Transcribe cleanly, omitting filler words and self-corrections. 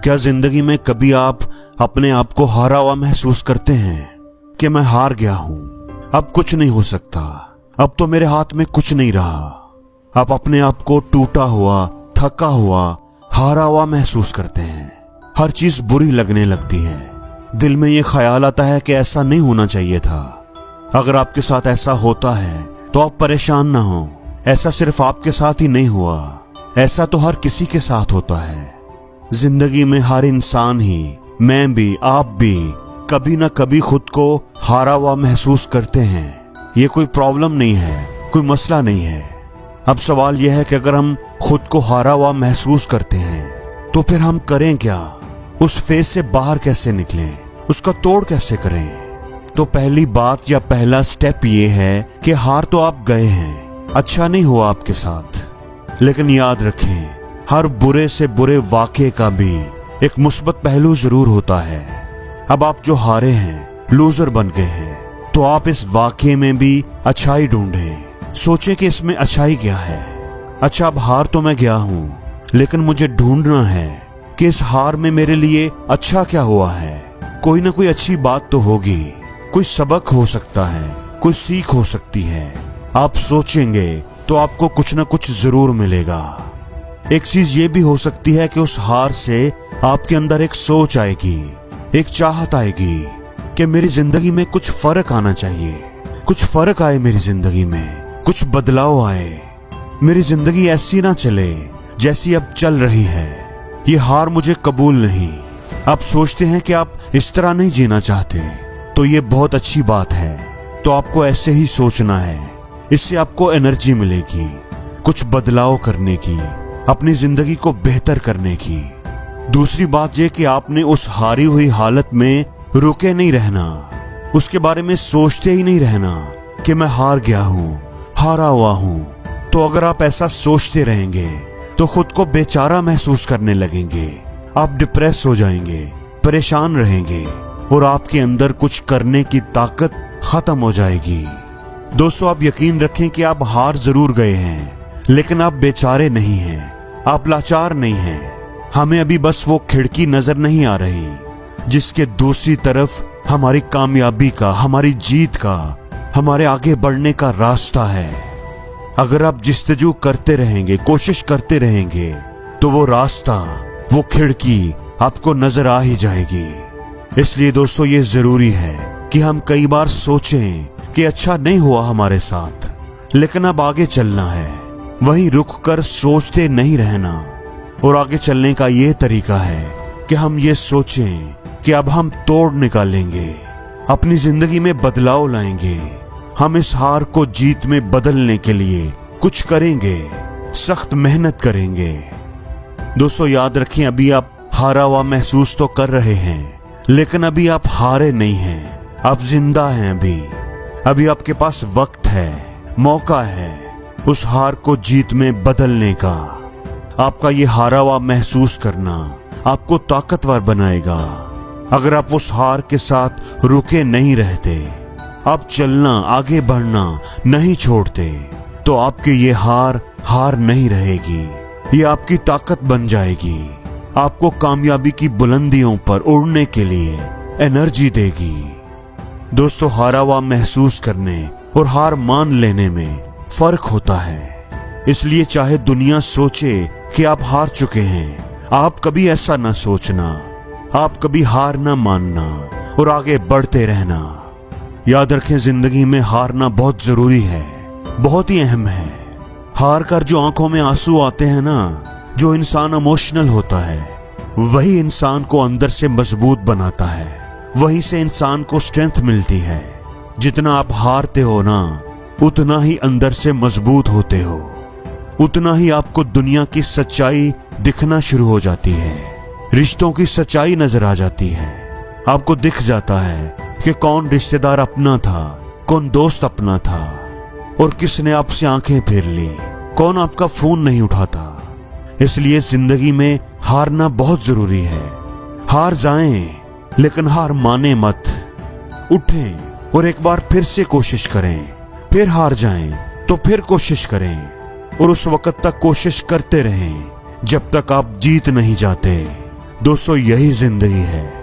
क्या जिंदगी में कभी आप अपने आप को हारा हुआ महसूस करते हैं कि मैं हार गया हूं, अब कुछ नहीं हो सकता, अब तो मेरे हाथ में कुछ नहीं रहा। आप अपने आप को टूटा हुआ, थका हुआ, हारा हुआ महसूस करते हैं। हर चीज बुरी लगने लगती है। दिल में ये ख्याल आता है कि ऐसा नहीं होना चाहिए था। अगर आपके साथ ऐसा होता है तो आप परेशान ना हो। ऐसा सिर्फ आपके साथ ही नहीं हुआ, ऐसा तो हर किसी के साथ होता है। जिंदगी में हर इंसान ही, मैं भी, आप भी कभी ना कभी खुद को हारा हुआ महसूस करते हैं। ये कोई प्रॉब्लम नहीं है, कोई मसला नहीं है। अब सवाल यह है कि अगर हम खुद को हारा हुआ महसूस करते हैं तो फिर हम करें क्या? उस फेज से बाहर कैसे निकलें? उसका तोड़ कैसे करें? तो पहली बात या पहला स्टेप ये है कि हार तो आप गए हैं, अच्छा नहीं हुआ आपके साथ, लेकिन याद रखें हर बुरे से बुरे वाक़े का भी एक मुस्बत पहलू जरूर होता है। अब आप जो हारे हैं, लूजर बन गए हैं, तो आप इस वाक़े में भी अच्छाई ढूंढें। सोचें कि इसमें अच्छाई क्या है। अच्छा, अब हार तो मैं गया हूं, लेकिन मुझे ढूंढना है कि इस हार में मेरे लिए अच्छा क्या हुआ है। कोई ना कोई अच्छी बात तो होगी, कोई सबक हो सकता है, कोई सीख हो सकती है। आप सोचेंगे तो आपको कुछ ना कुछ जरूर मिलेगा। एक चीज ये भी हो सकती है कि उस हार से आपके अंदर एक सोच आएगी, एक चाहत आएगी कि मेरी जिंदगी में कुछ फर्क आना चाहिए, कुछ फर्क आए मेरी जिंदगी में, कुछ बदलाव आए। मेरी जिंदगी ऐसी ना चले जैसी अब चल रही है। ये हार मुझे कबूल नहीं। आप सोचते हैं कि आप इस तरह नहीं जीना चाहते, तो ये बहुत अच्छी बात है। तो आपको ऐसे ही सोचना है। इससे आपको एनर्जी मिलेगी कुछ बदलाव करने की, अपनी जिंदगी को बेहतर करने की। दूसरी बात यह कि आपने उस हारी हुई हालत में रुके नहीं रहना, उसके बारे में सोचते ही नहीं रहना कि मैं हार गया हूं, हारा हुआ हूं। तो अगर आप ऐसा सोचते रहेंगे तो खुद को बेचारा महसूस करने लगेंगे। आप डिप्रेस हो जाएंगे, परेशान रहेंगे और आपके अंदर कुछ करने की ताकत खत्म हो जाएगी। दोस्तों, आप यकीन रखें कि आप हार जरूर गए हैं, लेकिन आप बेचारे नहीं हैं, आप लाचार नहीं हैं। हमें अभी बस वो खिड़की नजर नहीं आ रही जिसके दूसरी तरफ हमारी कामयाबी का, हमारी जीत का, हमारे आगे बढ़ने का रास्ता है। अगर आप जिस्तजू करते रहेंगे, कोशिश करते रहेंगे, तो वो रास्ता, वो खिड़की आपको नजर आ ही जाएगी। इसलिए दोस्तों, ये जरूरी है कि हम कई बार सोचें कि अच्छा नहीं हुआ हमारे साथ, लेकिन अब आगे चलना है। वहीं रुक कर सोचते नहीं रहना। और आगे चलने का ये तरीका है कि हम ये सोचें कि अब हम तोड़ निकालेंगे, अपनी जिंदगी में बदलाव लाएंगे। हम इस हार को जीत में बदलने के लिए कुछ करेंगे, सख्त मेहनत करेंगे। दोस्तों, याद रखें, अभी आप हारा हुआ महसूस तो कर रहे हैं, लेकिन अभी आप हारे नहीं हैं, आप जिंदा हैं। अभी आपके पास वक्त है, मौका है उस हार को जीत में बदलने का। आपका ये हारा हुआ महसूस करना आपको ताकतवर बनाएगा। अगर आप उस हार के साथ रुके नहीं रहते, आप चलना, आगे बढ़ना नहीं छोड़ते, तो आपकी ये हार नहीं रहेगी, ये आपकी ताकत बन जाएगी। आपको कामयाबी की बुलंदियों पर उड़ने के लिए एनर्जी देगी। दोस्तों, हारा हुआ महसूस करने और हार मान लेने में फर्क होता है। इसलिए चाहे दुनिया सोचे कि आप हार चुके हैं, आप कभी ऐसा ना सोचना। आप कभी हार ना मानना और आगे बढ़ते रहना। याद रखें, जिंदगी में हारना बहुत जरूरी है, बहुत ही अहम है। हार कर जो आंखों में आंसू आते हैं ना, जो इंसान इमोशनल होता है, वही इंसान को अंदर से मजबूत बनाता है। वहीं से इंसान को स्ट्रेंथ मिलती है। जितना आप हारते हो ना, उतना ही अंदर से मजबूत होते हो, उतना ही आपको दुनिया की सच्चाई दिखना शुरू हो जाती है। रिश्तों की सच्चाई नजर आ जाती है। आपको दिख जाता है कि कौन रिश्तेदार अपना था, कौन दोस्त अपना था, और किसने आपसे आंखें फेर ली, कौन आपका फोन नहीं उठाता। इसलिए जिंदगी में हारना बहुत जरूरी है। हार जाएं, लेकिन हार माने मत। उठें और एक बार फिर से कोशिश करें। फिर हार जाएं तो फिर कोशिश करें, और उस वक्त तक कोशिश करते रहें जब तक आप जीत नहीं जाते। दोस्तों, यही जिंदगी है।